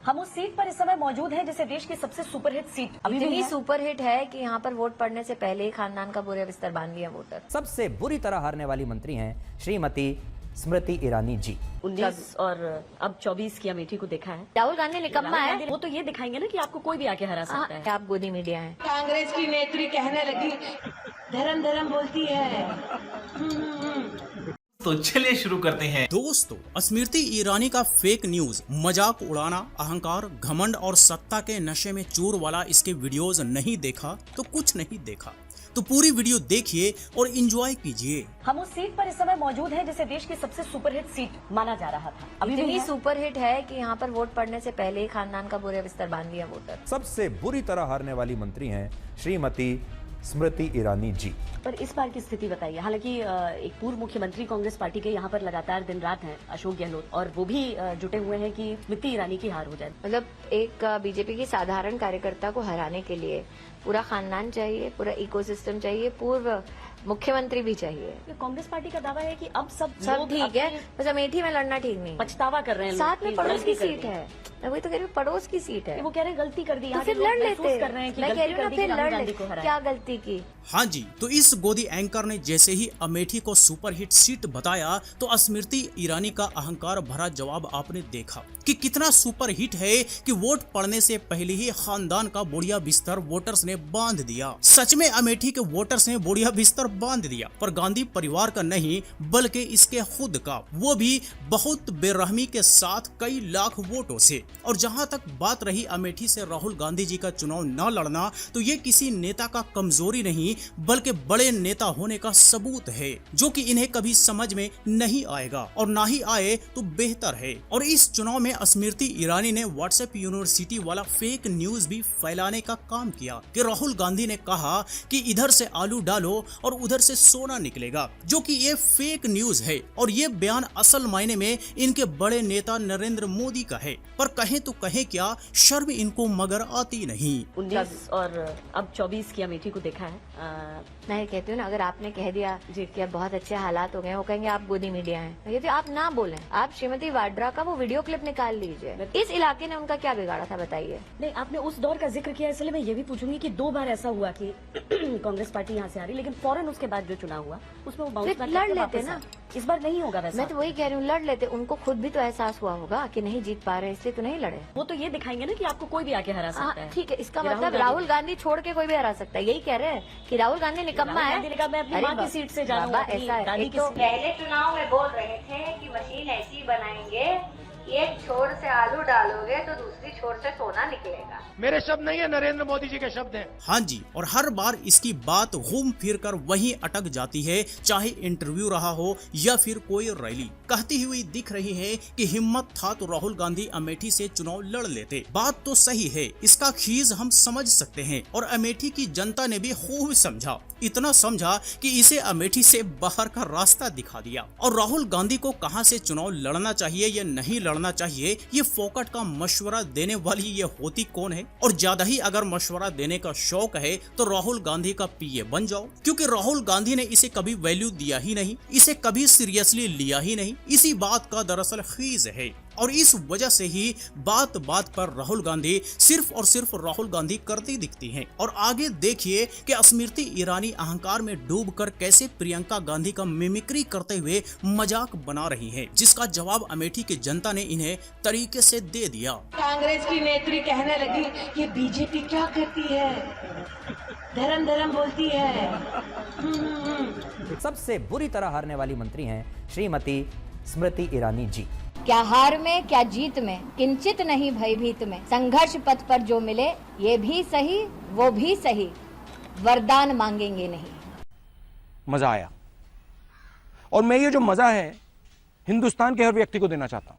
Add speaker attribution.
Speaker 1: हम उस सीट पर इस समय मौजूद हैं जिसे देश की सबसे सुपरहिट सीट अभी भी
Speaker 2: इतनी
Speaker 1: है।
Speaker 2: सुपरहिट है कि यहाँ पर वोट पड़ने से पहले ही खानदान का बुरे बिस्तर बांध लिया वोटर।
Speaker 3: सबसे बुरी तरह हारने वाली मंत्री हैं श्रीमती स्मृति ईरानी जी।
Speaker 1: 19 और अब 24 की अमेठी को देखा है।
Speaker 2: राहुल गांधी निकम्मा है।
Speaker 1: वो तो ये दिखाएंगे ना कि आपको कोई भी आके हरा सकता है।
Speaker 2: आप गोदी मीडिया हैं।
Speaker 4: कांग्रेस की नेत्री कहने लगी धर्म धर्म बोलती है।
Speaker 5: तो चलिए शुरू करते हैं।
Speaker 6: दोस्तों, स्मृति ईरानी का फेक न्यूज, मजाक उड़ाना, अहंकार, घमंड और सत्ता के नशे में चूर वाला इसके वीडियोस नहीं देखा तो कुछ नहीं देखा। तो पूरी वीडियो देखिए और एंजॉय कीजिए।
Speaker 1: हम उस सीट पर इस समय मौजूद हैं जिसे देश की सबसे सुपरहिट सीट माना जा रहा था। अभी भी
Speaker 2: इतनी
Speaker 1: है।
Speaker 2: सुपरहिट है कि यहाँ पर वोट पड़ने से पहले ही खानदान का बुरे बिस्तर बांध लिया वोटर।
Speaker 3: सबसे बुरी तरह हारने वाली मंत्री हैं श्रीमती स्मृति ईरानी जी।
Speaker 1: पर इस बार की स्थिति बताइए। हालांकि एक पूर्व मुख्यमंत्री कांग्रेस पार्टी के यहाँ पर लगातार दिन रात हैं अशोक गहलोत, और वो भी जुटे हुए हैं कि स्मृति ईरानी की हार हो जाए।
Speaker 2: मतलब एक बीजेपी की साधारण कार्यकर्ता को हराने के लिए पूरा खानदान चाहिए, पूरा इकोसिस्टम चाहिए, पूर्व मुख्यमंत्री भी चाहिए।
Speaker 1: कांग्रेस पार्टी का दावा है कि अब सब लोग
Speaker 2: ठीक है, बस अमेठी में लड़ना ठीक नहीं।
Speaker 1: पछतावा कर रहे हैं।
Speaker 2: साथ में
Speaker 1: लोग
Speaker 2: पड़ोस की
Speaker 1: गलती कर
Speaker 2: सीट
Speaker 1: दी।
Speaker 2: है। मैं वही तो कह रही हूँ, पड़ोस की सीट है।
Speaker 1: वो कह रहे हैं गलती कर दी।
Speaker 2: तो फिर लड़ लेते।
Speaker 1: कर रहे हैं कि
Speaker 2: मैं कह रही हूँ ना, फिर लड़
Speaker 1: गांधी
Speaker 2: लेते।
Speaker 1: को हराया।
Speaker 2: क्या गलती की?
Speaker 6: हाँ जी, तो इस गोदी एंकर ने जैसे ही अमेठी को सुपरहिट सीट बताया तो स्मृति ईरानी का अहंकार भरा जवाब आपने देखा कि कितना सुपरहिट है कि वोट पड़ने से पहले ही खानदान का बुढ़िया बिस्तर वोटर्स ने बांध दिया। सच में अमेठी के वोटर्स ने बुढ़िया बिस्तर बांध दिया, पर गांधी परिवार का नहीं बल्कि इसके खुद का, वो भी बहुत बेरहमी के साथ कई लाख वोटों से। और जहां तक बात रही अमेठी से राहुल गांधी जी का चुनाव न लड़ना, तो ये किसी नेता का कमजोरी नहीं बल्कि बड़े नेता होने का सबूत है, जो कि इन्हें कभी समझ में नहीं आएगा, और ना ही आए तो बेहतर है। और इस चुनाव में स्मृति ईरानी ने व्हाट्सएप यूनिवर्सिटी वाला फेक न्यूज भी फैलाने का काम किया कि राहुल गांधी ने कहा कि इधर से आलू डालो और उधर से सोना निकलेगा, जो कि ये फेक न्यूज है। और ये बयान असल मायने में इनके बड़े नेता नरेंद्र मोदी का है, पर कहें तो कहें क्या, शर्म इनको मगर आती नहीं।
Speaker 1: 19 और अब 24 की अमेठी को देखा है।
Speaker 2: मैं कहती हूँ ना, अगर आपने कह दिया कि अब बहुत अच्छे हालात हो गए, वो कहेंगे आप गोदी मीडिया हैं। मैं कहती हूँ आप ना बोलें, आप श्रीमती वाड्रा का वो वीडियो क्लिप निकाल लीजिए। इस इलाके ने उनका क्या बिगाड़ा था बताइए।
Speaker 1: नहीं, आपने उस दौर का जिक्र किया, इसलिए मैं ये भी पूछूंगी कि 2 बार ऐसा हुआ कि कांग्रेस पार्टी यहाँ से आ रही, लेकिन फौरन उसके बाद जो चुनाव हुआ उसमें वो बाउंस बैक
Speaker 2: लड़ लेते ना।
Speaker 1: इस बार नहीं होगा वैसा।
Speaker 2: मैं तो वही कह रही हूँ, लड़ लेते। उनको खुद भी तो एहसास हुआ होगा कि नहीं जीत पा रहे, इसलिए तो नहीं लड़े।
Speaker 1: वो तो ये दिखाएंगे ना कि आपको कोई भी आके हरा सकता है।
Speaker 2: ठीक है, इसका मतलब राहुल गांधी छोड़ के कोई भी हरा सकता है, यही कह रहे हैं कि राहुल गांधी निकम्मा है।
Speaker 1: मैं अपनी माँ की सीट से जाऊंगा।
Speaker 2: ऐसा है।
Speaker 1: दादी की
Speaker 7: पहले चुनाव में बोल रहे थे कि मशीन ऐसी बनाएंगे, एक छोर से आलू डालोगे तो दूसरी छोर से सोना निकलेगा।
Speaker 8: मेरे शब्द नहीं है, नरेंद्र मोदी जी के शब्द हैं।
Speaker 6: हाँ जी, और हर बार इसकी बात घूम फिर कर वहीं अटक जाती है, चाहे इंटरव्यू रहा हो या फिर कोई रैली। कहती हुई दिख रही है कि हिम्मत था तो राहुल गांधी अमेठी से चुनाव लड़ लेते। बात तो सही है, इसका खीज हम समझ सकते हैं, और अमेठी की जनता ने भी खूब समझा, इतना समझा कि इसे अमेठी से बाहर का रास्ता दिखा दिया। और राहुल गांधी को कहां से चुनाव लड़ना चाहिए या नहीं लड़ना चाहिए, ये फोकट का मशवरा देने वाली ये होती कौन है। और ज्यादा ही अगर मशवरा देने का शौक है तो राहुल गांधी का पीए बन जाओ, क्योंकि राहुल गांधी ने इसे कभी वैल्यू दिया ही नहीं, इसे कभी सीरियसली लिया ही नहीं। इसी बात का दरअसल खीज है, और इस वजह से ही बात बात पर राहुल गांधी सिर्फ और सिर्फ राहुल गांधी करती दिखती हैं। और आगे देखिए कि स्मृति ईरानी अहंकार में डूबकर कैसे प्रियंका गांधी का मिमिक्री करते हुए मजाक बना रही हैं, जिसका जवाब अमेठी की जनता ने इन्हें तरीके से दे दिया।
Speaker 4: कांग्रेस की नेत्री कहने लगी ये बीजेपी क्या करती है, धर्म धर्म बोलती है।
Speaker 3: सबसे बुरी तरह हारने वाली मंत्री हैं श्रीमती स्मृति ईरानी जी।
Speaker 9: क्या हार में क्या जीत में किंचित नहीं भयभीत में, संघर्ष पथ पर जो मिले ये भी सही वो भी सही, वरदान मांगेंगे नहीं।
Speaker 8: मजा आया, और मैं ये जो मजा है हिंदुस्तान के हर व्यक्ति को देना चाहता हूं।